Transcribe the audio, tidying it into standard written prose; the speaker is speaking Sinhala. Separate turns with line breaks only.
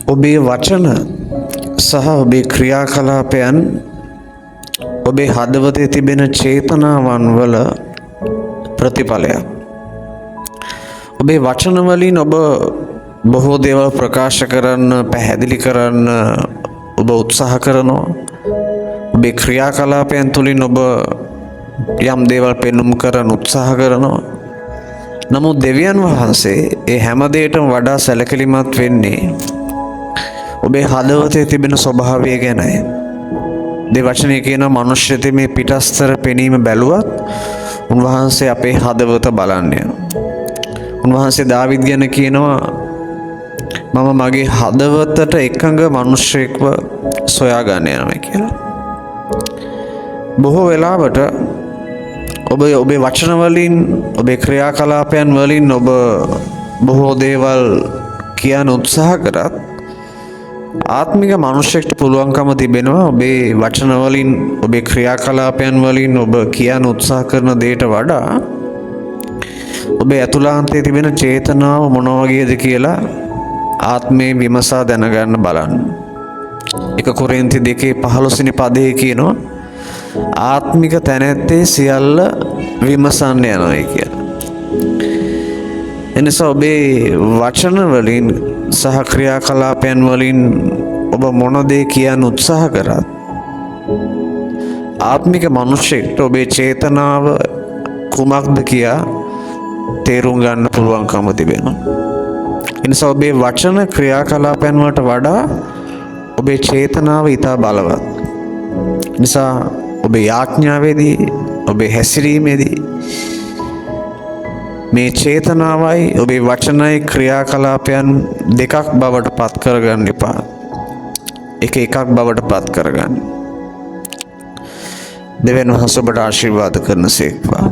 ඔබේ වචන සහ ඔබේ ක්‍රියාකලාපයන් ඔබේ හදවතේ තිබෙන චේතනාවන් වල ප්‍රතිඵලයක්. ඔබේ වචන වලින් ඔබ බොහෝ දේවල් ප්‍රකාශ කරන්න, පැහැදිලි කරන්න ඔබ උත්සාහ කරනවා. ඔබේ ක්‍රියාකලාපයන් තුලින් ඔබ යම් දේවල් පෙන්눔 කරන්න උත්සාහ කරනවා. නමුත් දෙවියන් වහන්සේ ඒ හැම දෙයකටම වඩා සැලකිලිමත් වෙන්නේ ඔබේ හදවතේ තිබෙන ස්වභාවය ගැනයි. දේ වචනේ කියන මනුෂ්‍යතේ මේ පිටස්තර පෙනීම බැලුවත් උන්වහන්සේ අපේ හදවත බලන්නේ. උන්වහන්සේ දාවිද් ගැන කියනවා මම මගේ හදවතට එකඟ මිනිසෙක්ව සොයා ගන්න යනවා කියලා. බොහෝ වෙලාවට ඔබේ වචන වලින් ඔබේ ක්‍රියාකලාපයන් වලින් ඔබ බොහෝ දේවල් කියන උත්සාහ කරත් ආත්මික මිනිසෙක්ට පුළුවන්කම තිබෙනවා ඔබේ වචන වලින් ඔබේ ක්‍රියාකලාපයන් වලින් ඔබ කියන උත්සාහ කරන දෙයට වඩා ඔබේ ඇතුළාන්තයේ තිබෙන චේතනාව මොන වගේද කියලා ආත්මේ විමසා දැනගන්න බලන්න. 1 කොරින්ති 2:15 වෙනි පදයේ කියනවා ආත්මික තැනැත්තේ සියල්ල විමසන්න යනවා කියලා. එනිසා ඔබේ වචන වලින් සහ ක්‍රියාකලාපයන් වලින් ඔබ මොන දේ කියන්න උත්සාහ කරත් ආත්මික මිනිසෙක්ට ඔබේ චේතනාව කුමක්ද කියා තේරුම් ගන්න පුළුවන්කම තිබෙනවා. එනිසා ඔබේ වචන ක්‍රියාකලාපයන් වලට වඩා ඔබේ චේතනාව ඉතා බලවත්. නිසා ඔබේ යාඥාවේදී ඔබේ හැසිරීමේදී මේ චේතනාවයි ඔබේ වචනයි ක්‍රියාකලාපයන් දෙකක් බවට පත් කරගන්න එපා. එකක් බවට පත් කරගන්න. දෙවියන් වහන්සේ ඔබට ආශිර්වාද කරනසේක්වා.